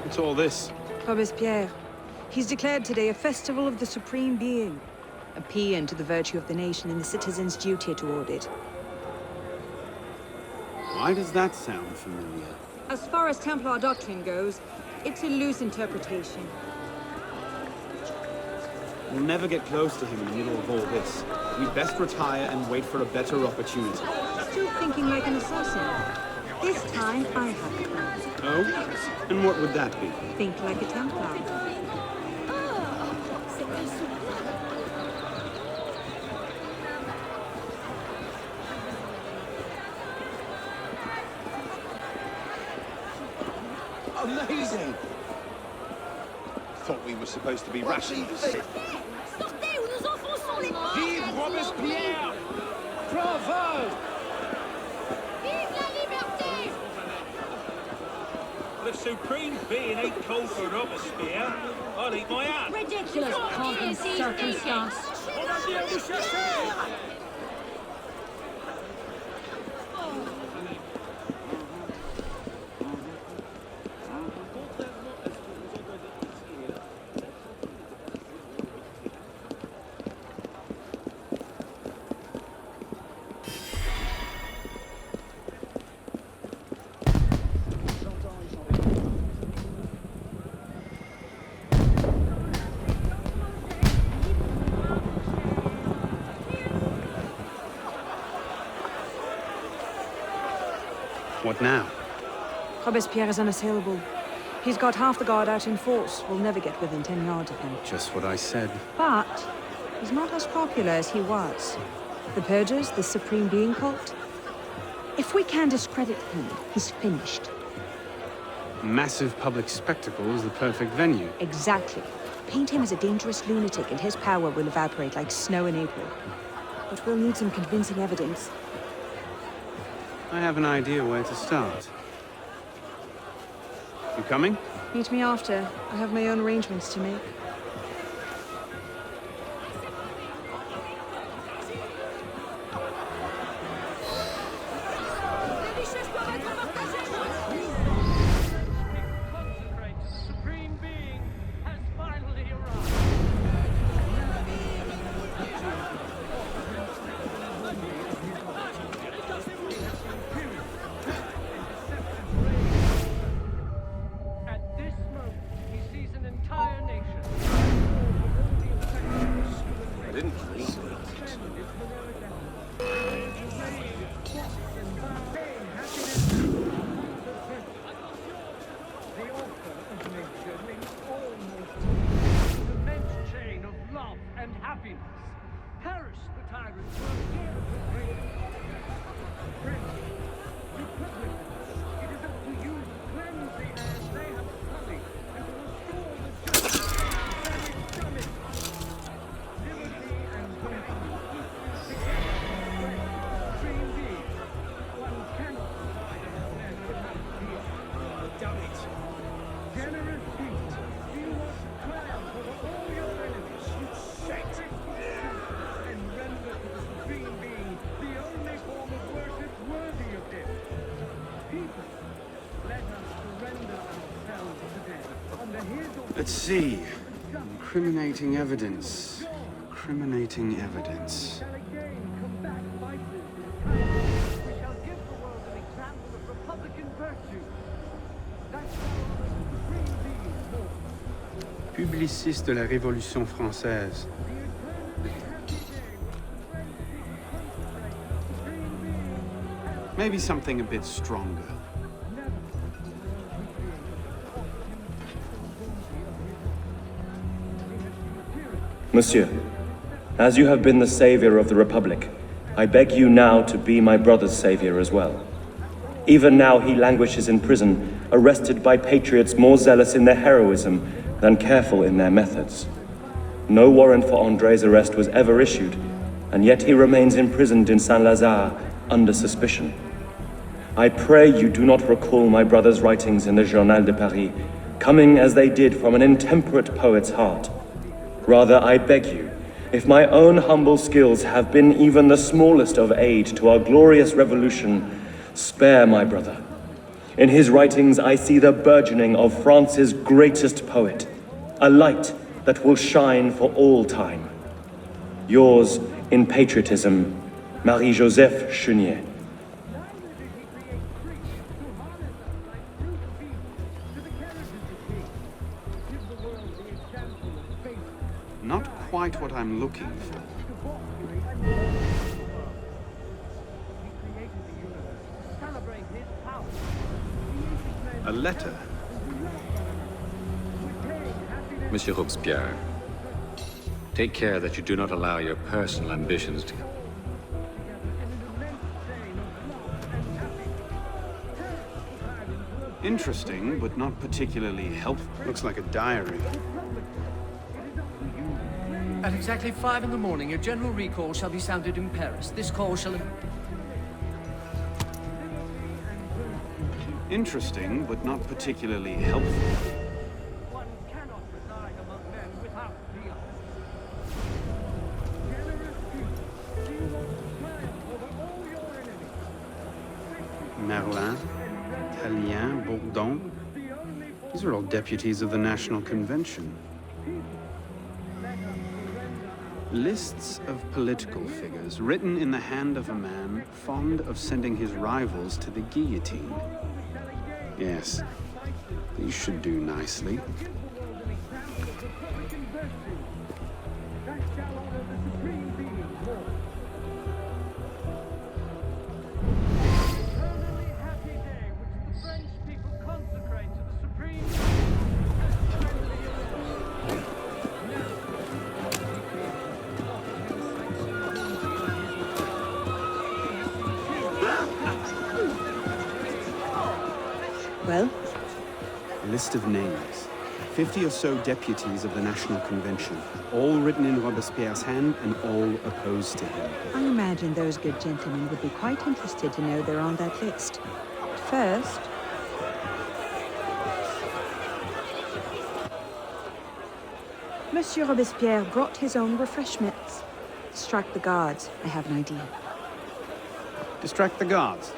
What's all this? Robespierre. He's declared today a festival of the Supreme Being. A paean to the virtue of the nation and the citizen's duty toward it. Why does that sound familiar? As far as Templar doctrine goes, it's a loose interpretation. We'll never get close to him in the middle of all this. We'd best retire and wait for a better opportunity. Still thinking like an assassin. This time, I have a plan. Oh? And what would that be? Think like a Templar. Amazing! Thought we were supposed to be rushing this. Sortez ou nous enfonçons les morts! Vive Robespierre! Bravo! Vive la liberté! The Supreme Being ain't called for Robespierre. I'll eat my hand. Ridiculous pomp and circumstance. On va bien vous chercher! What now? Robespierre is unassailable. He's got half the guard out in force. We'll never get within 10 yards of him. Just what I said. But he's not as popular as he was. The Purgers, the Supreme Being cult. If we can discredit him, he's finished. Massive public spectacle is the perfect venue. Exactly. Paint him as a dangerous lunatic and his power will evaporate like snow in April. But we'll need some convincing evidence. I have an idea where to start. You coming? Meet me after. I have my own arrangements to make. Let's see. Incriminating evidence. Incriminating evidence. Publiciste de la Révolution française. Maybe something a bit stronger. Monsieur, as you have been the savior of the Republic, I beg you now to be my brother's savior as well. Even now he languishes in prison, arrested by patriots more zealous in their heroism than careful in their methods. No warrant for André's arrest was ever issued, and yet he remains imprisoned in Saint-Lazare under suspicion. I pray you do not recall my brother's writings in the Journal de Paris, coming as they did from an intemperate poet's heart. Rather, I beg you, if my own humble skills have been even the smallest of aid to our glorious revolution, spare my brother. In his writings, I see the burgeoning of France's greatest poet, a light that will shine for all time. Yours in patriotism, Marie-Joseph Chenier. Not quite what I'm looking for. A letter. Monsieur Robespierre, take care that you do not allow your personal ambitions to... Interesting, but not particularly helpful. Looks like a diary. At exactly 5 in the morning, your general recall shall be sounded in Paris. This call shall... Interesting, but not particularly helpful. One cannot reside among men without the Merlin, Tallien, Bourdon. These are all deputies of the National Convention. Lists of political figures written in the hand of a man fond of sending his rivals to the guillotine. Yes, these should do nicely. Well? A list of names. 50 or so deputies of the National Convention, all written in Robespierre's hand and all opposed to him. I imagine those good gentlemen would be quite interested to know they're on that list. But first... Monsieur Robespierre brought his own refreshments. Distract the guards. I have an idea. Distract the guards.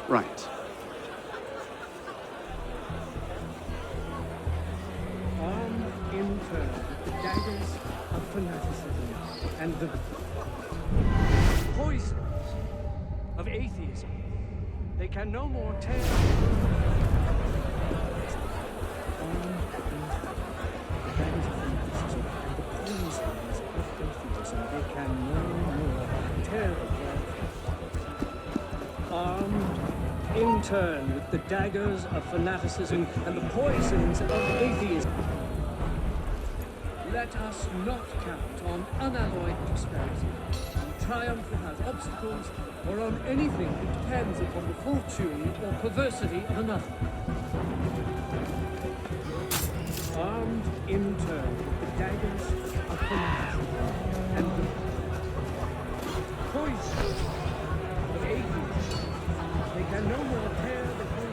Right. In turn, the daggers of fanaticism and the poisons of atheism. They can no more tear... Armed in turn with the daggers of fanaticism and the poisons of atheism. Let us not count on unalloyed prosperity, on triumph without obstacles, or on anything that depends upon the fortune or perversity of another. Armed in turn with the daggers of fanaticism and the poison of atheism, they can no more tear the whole.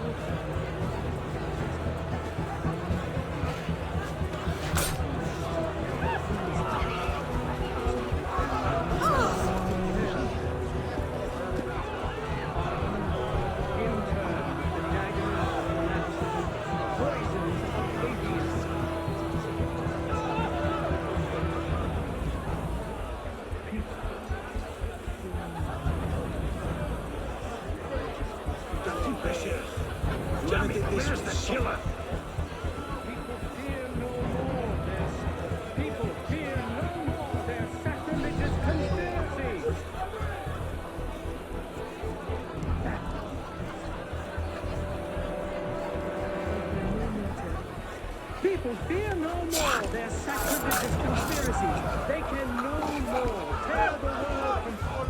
People fear no more their sacrilegious conspiracies. They can no more tear the world from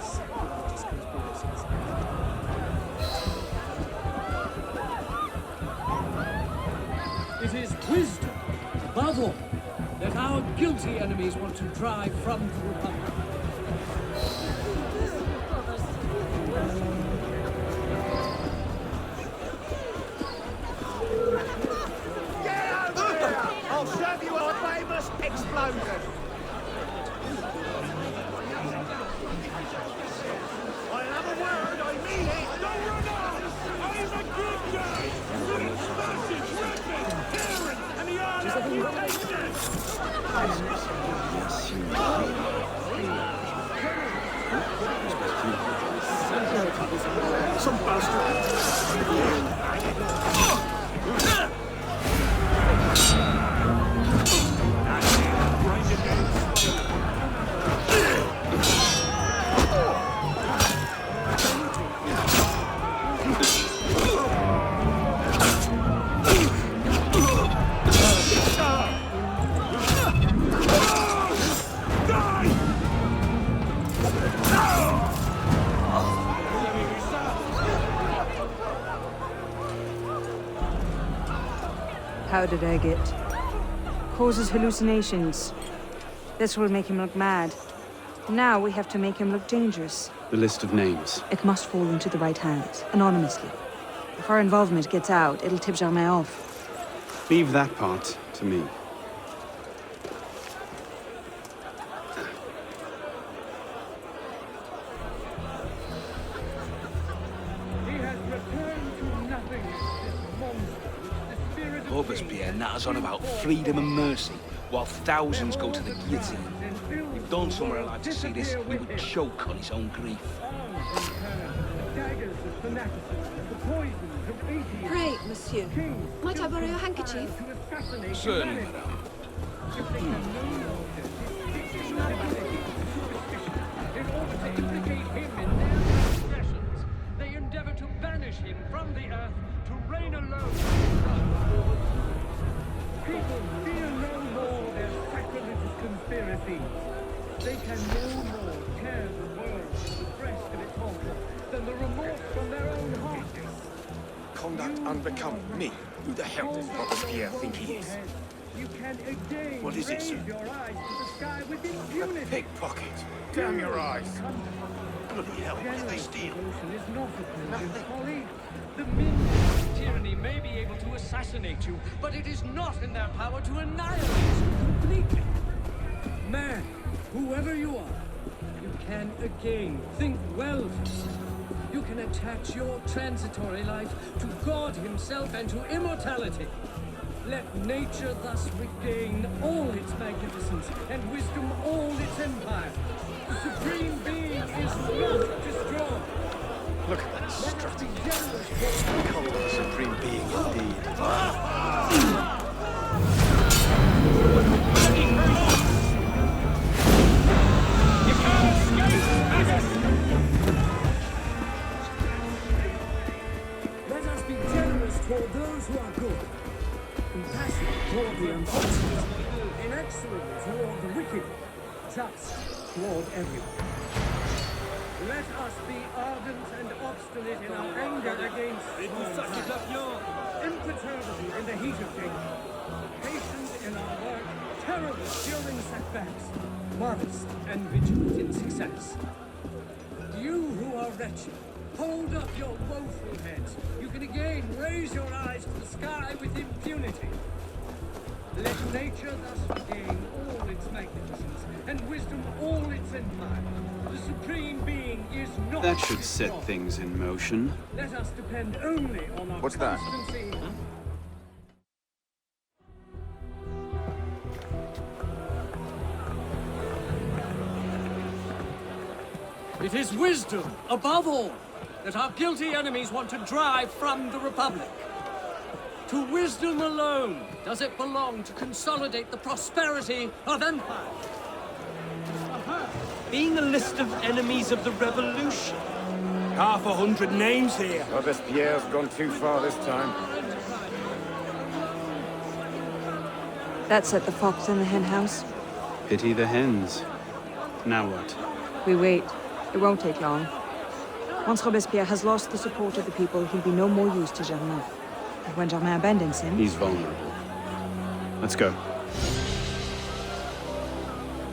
sacrilegious conspiracies. It is wisdom, above all, that our guilty enemies want to drive from the Republic. I'll serve you a famous explosion. I have a word, I mean it. Some bastard. How did I get? Causes hallucinations. This will make him look mad. Now we have to make him look dangerous. The list of names. It must fall into the right hands, anonymously. If our involvement gets out, it'll tip Germain off. Leave that part to me. He has returned to nothingness, this monster, the spirit of Robespierre natters on about freedom and mercy, while thousands go to the guillotine. If Don somewhere allowed to see this, he would choke on his own grief. daggers of fanaticism, the poisons of atheism. Pray, monsieur. Might I borrow your handkerchief? Certainly, madame. In order to implicate him in their transgressions, they endeavor to banish him from the earth to reign alone. People fear no more their sacrilegious conspiracies. They can no more tear the world from the breast of its altar than the remorse from their own hearts. Conduct unbecoming me. Who the hell does Robespierre think he is? You can again What is it, sir? raise your eyes to the sky with A impunity. pickpocket. Damn your eyes. Bloody hell, what did they steal? Devotion is not a thing in folly. The minions of tyranny may be able to assassinate you, but it is not in their power to annihilate you completely. Man, whoever you are, you can again think well of yourself. You can attach your transitory life to God himself and to immortality. Let nature thus regain all its magnificence and wisdom all its empire. The supreme being is not destroyed. Look at that strutting. Generous Cult of the Supreme Being, indeed. Let us be generous toward those who are good, compassionate toward the unfortunate, inexorable toward the wicked, just toward everyone. Let us be ardent and obstinate in our anger against wrong, imperturbable in the heat of danger, patient in our work, terrible during setbacks, modest and vigilant in success. You who are wretched, hold up your woeful heads. You can again raise your eyes to the sky with impunity. Let nature thus regain all its magnificence, and wisdom all its empire. The Supreme Being is not That should destroyed. set things in motion. Let us depend only on our What's that? constancy. It is wisdom, above all, that our guilty enemies want to drive from the Republic. To wisdom alone does it belong to consolidate the prosperity of empire. Being a list of enemies of the revolution. 100 names here. Robespierre's gone too far this time. That set the fox in the hen house. Pity the hens. Now what? We wait. It won't take long. Once Robespierre has lost the support of the people, he'll be no more use to Germain. And when Germain abandons him... He's vulnerable. Let's go.